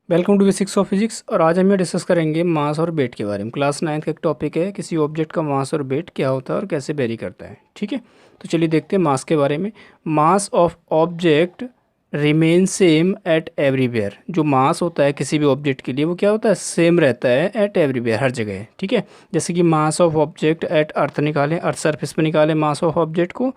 Welcome to basics of physics. और आज हम ये डिस्कस करेंगे मास और वेट के बारे में। क्लास 9 का एक टॉपिक है किसी ऑब्जेक्ट का मास और वेट क्या होता है और कैसे वेरी करता है। ठीक है, तो चलिए देखते हैं मास के बारे में। मास of object remain same at everywhere. जो मास होता है किसी भी ऑब्जेक्ट के लिए वो क्या होता है, सेम रहता है एट एवरीवेयर, हर जगह। ठीक है, जैसे कि मास ऑफ ऑब्जेक्ट एट अर्थ निकालें, अर्थ सरफेस पे निकालें मास ऑफ ऑब्जेक्ट को,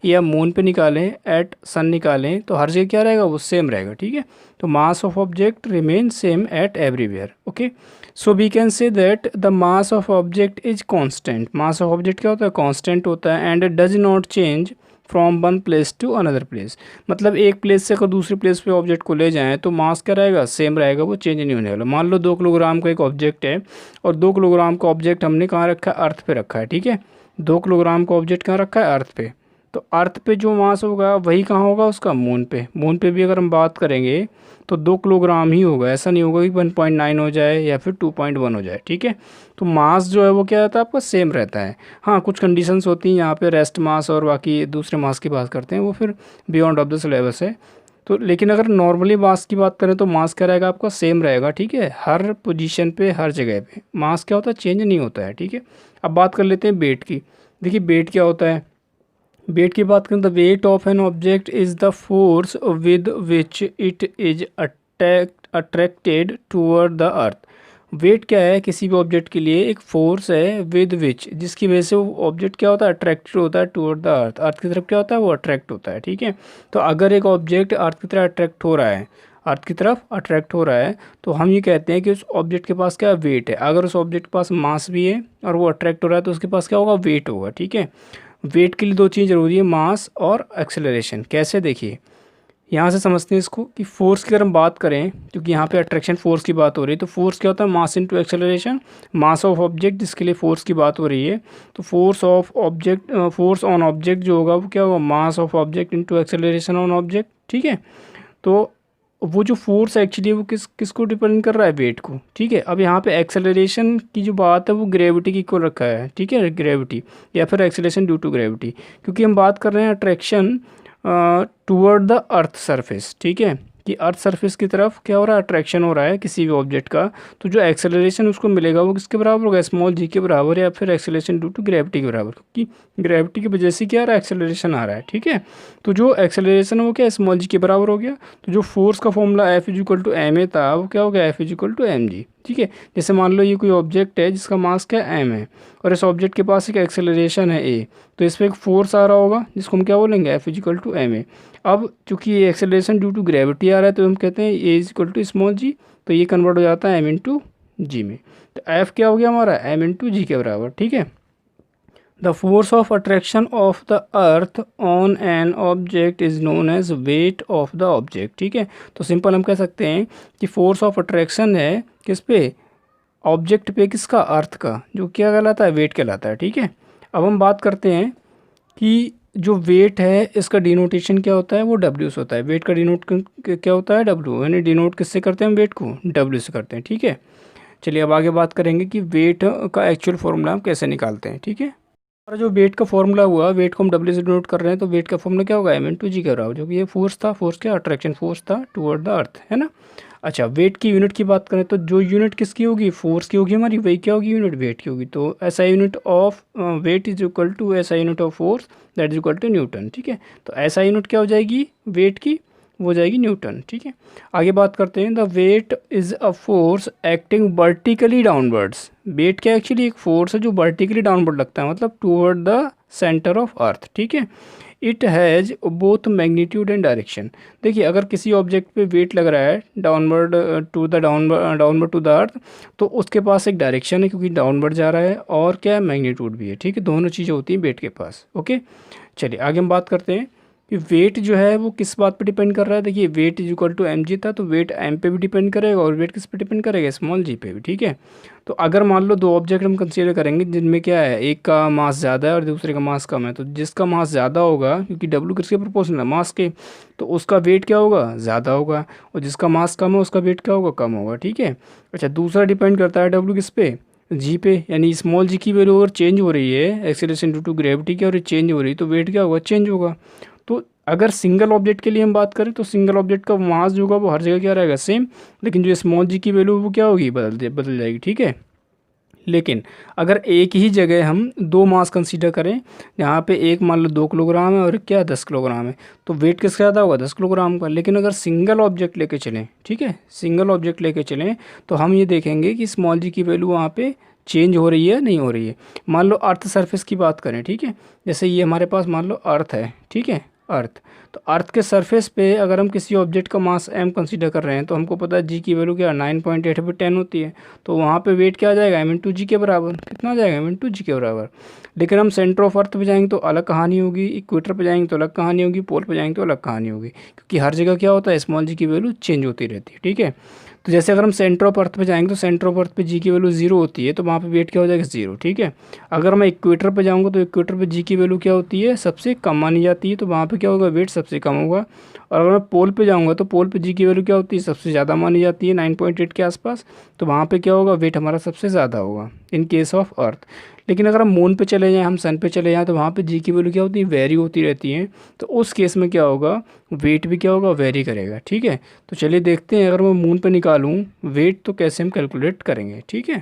या मून पे निकालें, एट सन निकालें, तो हर जगह क्या रहेगा, वो सेम रहेगा। ठीक है, तो mass of object remain same at everywhere. Okay, so we can say that the mass of object is constant. Mass of object क्या होता है, कांस्टेंट होता है, and does not change from one place to another place. मतलब एक place से अगर दूसरी प्लेस पे ऑब्जेक्ट को ले जाएं तो मास क्या रहेगा, सेम रहेगा, वो चेंज नहीं होने वाला। मान लो 2 किलोग्राम का एक ऑब्जेक्ट है और 2 किलोग्राम का ऑब्जेक्ट हमने कहाँ रखा है, अर्थ पे रखा है। ठीक है, 2 किलोग्राम का ऑब्जेक्ट कहाँ रखा है, अर्थ पे। तो अर्थ पे जो मास होगा वही कहाँ होगा, उसका मून पे। मून पे भी अगर हम बात करेंगे तो 2 किलोग्राम ही होगा, ऐसा नहीं होगा कि 1.9 हो जाए या फिर 2.1 हो जाए। ठीक है, तो मास जो है वो क्या रहता है, आपका सेम रहता है। हाँ, कुछ कंडीशंस होती हैं यहाँ पे, रेस्ट मास और बाकी दूसरे मास की बात करते हैं, वो फिर बियॉन्ड ऑफ द सिलेबस है। तो लेकिन अगर नॉर्मली मास की बात करें तो मास क्या रहेगा, आपका सेम रहेगा। ठीक है, हर पोजीशन पे, हर जगह पे मास क्या होता है, चेंज नहीं होता है। ठीक है, अब बात कर लेते हैं वेट की। देखिए वेट क्या होता है, वेट की बात करें तो weight of an object is the force with which it is attracted toward the earth. Weight क्या है, किसी भी ऑब्जेक्ट के लिए एक फोर्स है विद विच, जिसकी वजह से वो ऑब्जेक्ट क्या होता है, अट्रैक्टेड होता है टूवर्ड द अर्थ। अर्थ की तरफ क्या होता है, वो अट्रैक्ट होता है। ठीक है, तो अगर एक ऑब्जेक्ट अर्थ की तरफ अट्रैक्ट हो रहा है, अर्थ की तरफ अट्रैक्ट हो रहा है, तो हम ये कहते हैं कि उस ऑब्जेक्ट के पास क्या वेट है। अगर उस ऑब्जेक्ट के पास मास भी है और वो अट्रैक्ट हो रहा है तो उसके पास क्या होगा, वेट होगा। ठीक है, वेट के लिए दो चीज़ ज़रूरी है, मास और एक्सेलरेशन। कैसे, देखिए यहाँ से समझते हैं इसको कि फोर्स की अगर हम बात करें, क्योंकि यहाँ पे अट्रैक्शन फोर्स की बात हो रही है, तो फोर्स क्या होता है, mass into acceleration. Mass of object जिसके लिए फोर्स की बात हो रही है, तो force of object, force on object जो होगा वो क्या होगा, मास of object into acceleration on object. ठीक है, तो वो जो फोर्स एक्चुअली वो किसको डिपेंड कर रहा है, वेट को। ठीक है, अब यहाँ पे एक्सेलरेशन की जो बात है वो ग्रेविटी की इक्वल रखा है। ठीक है, ग्रेविटी या फिर एक्सेलरेशन ड्यू टू ग्रेविटी, क्योंकि हम बात कर रहे हैं attraction toward the earth surface. ठीक है, कि अर्थ सरफेस की तरफ क्या हो रहा है, अट्रैक्शन हो रहा है किसी भी ऑब्जेक्ट का, तो जो एक्सेलरेशन उसको मिलेगा वो किसके बराबर होगा, स्मॉल जी के बराबर, या फिर एक्सेलरेशन ड्यू टू ग्रेविटी के बराबर, क्योंकि ग्रेविटी की वजह से क्या आ रहा है, एक्सेलरेशन आ रहा है। ठीक है, तो जो एक्सेलरेशन है वो क्या, स्मॉल जी के बराबर हो गया। तो जो फोर्स का formula F is equal to M A था वो क्या हो गया, F is equal to M G. ठीक है, जैसे मान लो ये कोई ऑब्जेक्ट है जिसका मास क्या एम है और इस ऑब्जेक्ट के पास एक एक्सेलरेशन है ए, तो इस पर एक फोर्स आ रहा होगा जिसको हम क्या बोलेंगे, F is equal to M A. अब चूंकि ये एक्सेलरेशन ड्यू टू ग्रेविटी आ रहा है तो हम कहते हैं A is equal to small g, तो ये कन्वर्ट हो जाता है एम इंटू जी में। तो एफ क्या हो गया हमारा, एम इंटू जी के बराबर। ठीक है, the force of attraction of the earth on an object is known as weight of the object. ठीक है, तो सिंपल हम कह सकते हैं कि फोर्स ऑफ अट्रैक्शन है किस पे, ऑब्जेक्ट पे, किसका, अर्थ का, जो क्या कहलाता है, वेट कहलाता है। ठीक है, अब हम बात करते हैं कि जो वेट है इसका डिनोटेशन क्या होता है, वो डब्ल्यू से होता है। वेट का डिनोट क्या होता है, डब्ल्यू, यानी डिनोट किससे करते हैं हम वेट को, डब्ल्यू से करते हैं। ठीक है, चलिए अब आगे बात करेंगे कि वेट का एक्चुअल फॉर्मूला हम कैसे निकालते हैं। ठीक है, हमारा जो वेट का फॉर्मूला हुआ, वेट को हम डब्ल्यू से डिनोट कर रहे हैं, तो वेट का फॉर्मूला क्या होगा, एम एन टू जी कर रहा हो, जो कि ये फोर्स था, फोर्स क्या, अट्रैक्शन फोर्स था टुवर्ड द अर्थ, है ना। अच्छा, वेट की यूनिट की बात करें तो जो यूनिट किसकी होगी, फोर्स की होगी हमारी, वही क्या होगी, यूनिट वेट की होगी। तो S I unit of weight is equal to S I unit of force, that is equal to newton. ठीक है, तो एस आई यूनिट क्या हो जाएगी वेट की, वो हो जाएगी न्यूटन। ठीक है, आगे बात करते हैं, the weight is a force acting vertically downwards. Weight क्या एक्चुअली एक फोर्स है जो वर्टिकली डाउनवर्ड लगता है, मतलब toward the centre of earth. ठीक है, it has both magnitude and direction. देखिए अगर किसी ऑब्जेक्ट पे वेट लग रहा है downward downward to the earth, तो उसके पास एक डायरेक्शन है क्योंकि डाउनवर्ड जा रहा है, और क्या है, मैग्नीट्यूड भी है। ठीक है, दोनों चीज़ें होती हैं वेट के पास। ओके, चलिए आगे हम बात करते हैं कि वेट जो है वो किस बात पे डिपेंड कर रहा है। देखिए weight is equal to M G था, तो वेट एम पे भी डिपेंड करेगा और वेट किस पे डिपेंड करेगा, स्मॉल जी पे भी। ठीक है, तो अगर मान लो दो ऑब्जेक्ट हम कंसीडर करेंगे जिनमें क्या है, एक का मास ज़्यादा है और दूसरे का मास कम है, तो जिसका मास ज़्यादा होगा, क्योंकि डब्ल्यू किसके प्रोपोर्शनल है, मास के, तो उसका वेट क्या होगा, ज़्यादा होगा, और जिसका मास कम है उसका वेट क्या होगा, कम होगा। ठीक है, अच्छा दूसरा डिपेंड करता है डब्ल्यू किस पे, जी पे, यानी स्मॉल जी की वैल्यू अगर चेंज हो रही है एक्सेलरेशन ड्यू टू ग्रेविटी की और चेंज हो रही है तो वेट क्या होगा, चेंज होगा। तो अगर सिंगल ऑब्जेक्ट के लिए हम बात करें तो सिंगल ऑब्जेक्ट का मास जो होगा वो हर जगह क्या रहेगा, सेम, लेकिन जो स्मॉल जी की वैल्यू वो क्या होगी, बदल जाएगी, ठीक है। लेकिन अगर एक ही जगह हम दो मास कंसीडर करें, यहाँ पे एक मान लो 2 किलोग्राम है और एक क्या 10 किलोग्राम है, तो वेट किसका ज़्यादा होगा, 10 किलोग्राम का। लेकिन अगर सिंगल ऑब्जेक्ट लेके चलें, ठीक है, सिंगल ऑब्जेक्ट लेके चलें, तो हम ये देखेंगे कि स्मॉल जी की वैल्यू वहाँ पे चेंज हो रही है नहीं हो रही है। मान लो अर्थ सरफेस की बात करें, ठीक है, जैसे ये हमारे पास मान लो अर्थ है, ठीक है, अर्थ। तो अर्थ के सरफेस पे अगर हम किसी ऑब्जेक्ट का मास m कंसीडर कर रहे हैं, तो हमको पता है जी की वैल्यू क्या 9.8 पे 10 होती है, तो वहाँ पे वेट क्या आ जाएगा, m इंटू जी के बराबर, कितना आ जाएगा, m इंटू जी के बराबर। लेकिन हम सेंटर ऑफ अर्थ पे जाएंगे तो अलग कहानी होगी, इक्वेटर पे जाएंगे तो अलग कहानी होगी, पोल पे जाएंगे तो अलग कहानी होगी, क्योंकि हर जगह क्या होता है, स्मॉल जी की वैल्यू चेंज होती रहती है, ठीक है। तो जैसे अगर हम सेंटर ऑफ अर्थ पे जाएंगे तो सेंटर ऑफ अर्थ पे जी की वैल्यू 0 होती है, तो वहाँ पे वेट क्या हो जाएगा, 0, ठीक है। अगर मैं इक्वेटर पे जाऊँगा तो इक्वेटर पे जी की वैल्यू क्या होती है, सबसे कम मानी जाती है, तो वहाँ पे क्या होगा, वेट सबसे कम होगा। और अगर मैं पोल पे जाऊँगा तो पोल पे जी की वैल्यू क्या होती है, सबसे ज़्यादा मानी जाती है, 9.8 के आसपास, तो वहाँ पे क्या होगा, वेट हमारा सबसे ज़्यादा होगा इन केस ऑफ अर्थ। लेकिन अगर हम मून पे चले जाएँ, हम सन पे चले जाएँ, तो वहाँ पे जी की वैल्यू क्या होती है, वेरी होती रहती है, तो उस केस में क्या होगा, वेट भी क्या होगा, वेरी करेगा, ठीक है। तो चलिए देखते हैं, अगर मैं मून पे निकालूँ वेट तो कैसे हम कैलकुलेट करेंगे, ठीक है।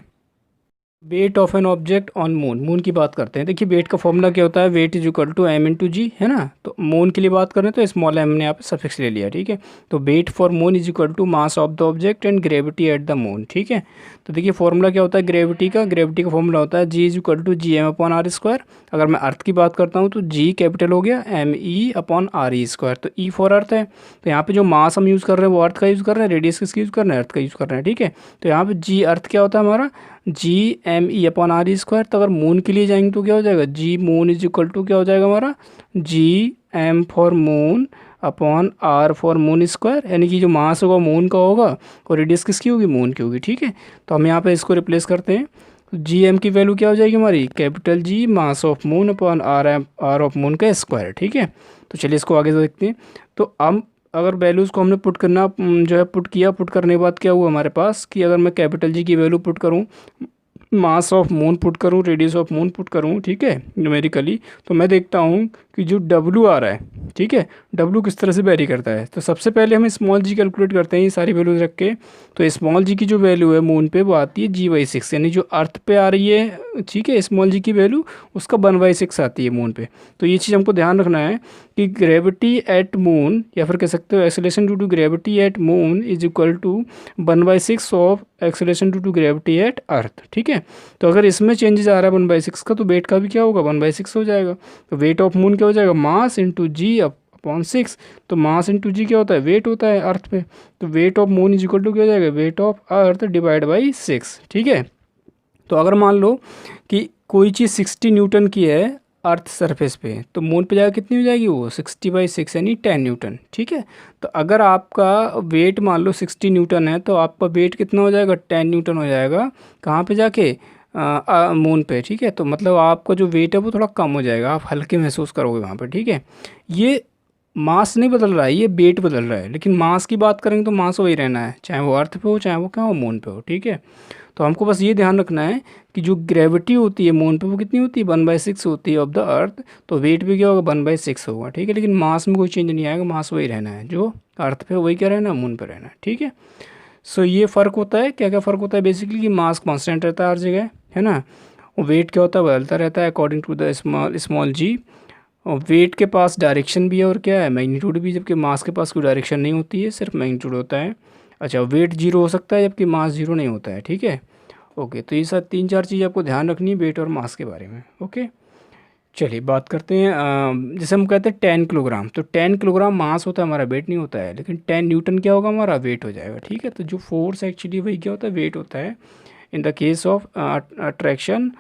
Wait of an object on moon, moon की बात करते हैं। देखिए वेट का फॉर्मूला क्या होता है, weight is equal to m into G, है ना। तो मून के लिए बात करें तो स्मॉल m ने यहाँ पे सफिक्स ले लिया, ठीक है। तो weight for moon is equal to mass of the object and gravity at the moon, ठीक है। तो देखिए फॉर्मूला क्या होता है ग्रेविटी का फॉर्मूला होता है G is equal to G M upon R square. अगर मैं अर्थ की बात करता हूँ तो जी कैपिटल हो गया, M E upon R E square, तो ई फॉर अर्थ है। तो यहाँ पे जो मास हम यूज़ कर रहे हैं वो अर्थ का यूज़ कर रहे हैं, रेडियस किसका यूज़ कर रहे हैं, अर्थ का यूज़ कर रहे हैं, ठीक है। तो यहाँ पे जी अर्थ क्या होता है हमारा, G M E upon R E square. तो अगर मून के लिए जाएंगे तो क्या हो जाएगा, G moon is equal to क्या हो जाएगा हमारा, G M for moon upon R for moon square, यानी कि जो मास होगा मून का होगा और रेडियस किसकी होगी, मून की होगी, ठीक है। तो हम यहाँ पे इसको रिप्लेस करते हैं, जी एम की वैल्यू क्या हो जाएगी हमारी, capital G mass of moon upon R of moon का स्क्वायर, ठीक है। तो चलिए इसको आगे देखते हैं। तो हम अगर वैल्यूज़ को हमने पुट करना जो है पुट किया, पुट करने के बाद क्या हुआ हमारे पास कि अगर मैं कैपिटल जी की वैल्यू पुट करूँ, मास ऑफ मून पुट करूँ, रेडियस ऑफ मून पुट करूँ, ठीक है, न्यूमेरिकली, तो मैं देखता हूँ कि जो डब्लू आ रहा है, ठीक है, डब्लू किस तरह से वेरी करता है। तो सबसे पहले हम स्मॉल जी कैलकुलेट करते हैं ये सारी वैल्यूज रख के। तो स्मॉल जी की जो वैल्यू है मून पे वो आती है जी/6, यानी जो अर्थ पे आ रही है, ठीक है, स्मॉल जी की वैल्यू उसका 1/6 आती है मून पे। तो ये चीज़ हमको ध्यान रखना है कि ग्रेविटी एट मून, या फिर कह सकते हो acceleration due to gravity at moon is equal to 1/6 of acceleration due to gravity at earth, ठीक है। तो अगर इसमें चेंजेस आ रहा है 1/6 का, तो वेट का भी क्या होगा, 1/6 हो जाएगा। तो वेट ऑफ मून क्या हो जाएगा, मास इंटू जी अपॉन 6। तो मास इंटू जी क्या होता है, वेट होता है अर्थ पे। तो weight of moon is equal to क्या हो जाएगा, weight of earth divide by 6, ठीक है। तो अगर मान लो कि कोई चीज़ 60 न्यूटन की है अर्थ सरफेस पे, तो मून पे जाकर कितनी हो जाएगी वो 60/6 यानी 10 न्यूटन, ठीक है। तो अगर आपका वेट मान लो 60 न्यूटन है, तो आपका वेट कितना हो जाएगा, 10 न्यूटन हो जाएगा, कहाँ पे जाके, मून पे, ठीक है। तो मतलब आपका जो वेट है वो थोड़ा कम हो जाएगा, आप हल्के महसूस करोगे वहाँ पे, ठीक है। ये मास नहीं बदल रहा है, ये वेट बदल रहा है, लेकिन मास की बात करेंगे तो मास वही रहना है, चाहे वो अर्थ पे हो चाहे वो क्या हो, मून पे हो, ठीक है। तो हमको बस ये ध्यान रखना है कि जो ग्रेविटी होती है मून पे वो कितनी होती है, 1/6 होती है ऑफ द अर्थ। तो वेट भी क्या होगा, 1/6 होगा, ठीक है। लेकिन मास में कोई चेंज नहीं आएगा, मास वही रहना है, जो अर्थ पे वही क्या रहना है, मून पे रहना है, ठीक है। सो ये फ़र्क होता है, क्या क्या फ़र्क होता है बेसिकली, कि मास कांस्टेंट रहता है हर जगह, है ना। और वेट क्या होता है, बदलता रहता है अकॉर्डिंग टू द स्मॉल जी। और वेट के पास डायरेक्शन भी है और क्या है, मैग्नीट्यूड भी, जबकि मास के पास कोई डायरेक्शन नहीं होती है, सिर्फ मैग्नीट्यूड होता है। अच्छा, वेट 0 हो सकता है जबकि मास 0 नहीं होता है, ठीक है। ओके, तो ये सब 3-4 चीज़ आपको ध्यान रखनी है वेट और मास के बारे में। ओके, चलिए बात करते हैं, जैसे हम कहते हैं 10 किलोग्राम, तो 10 किलोग्राम मास होता है हमारा, वेट नहीं होता है, लेकिन 10 न्यूटन क्या होगा हमारा, वेट हो जाएगा, ठीक है। तो जो फोर्स एक्चुअली वही क्या होता है, वेट होता है in the case of attraction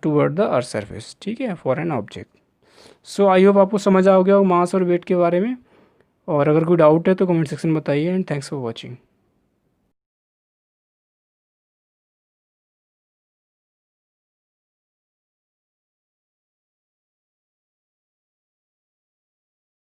toward the earth surface, ठीक है, for an object. So I hope आपको समझ आ गया हो मास और वेट के बारे में, और अगर कोई डाउट है तो कमेंट सेक्शन में बताइए, एंड थैंक्स फॉर वॉचिंग।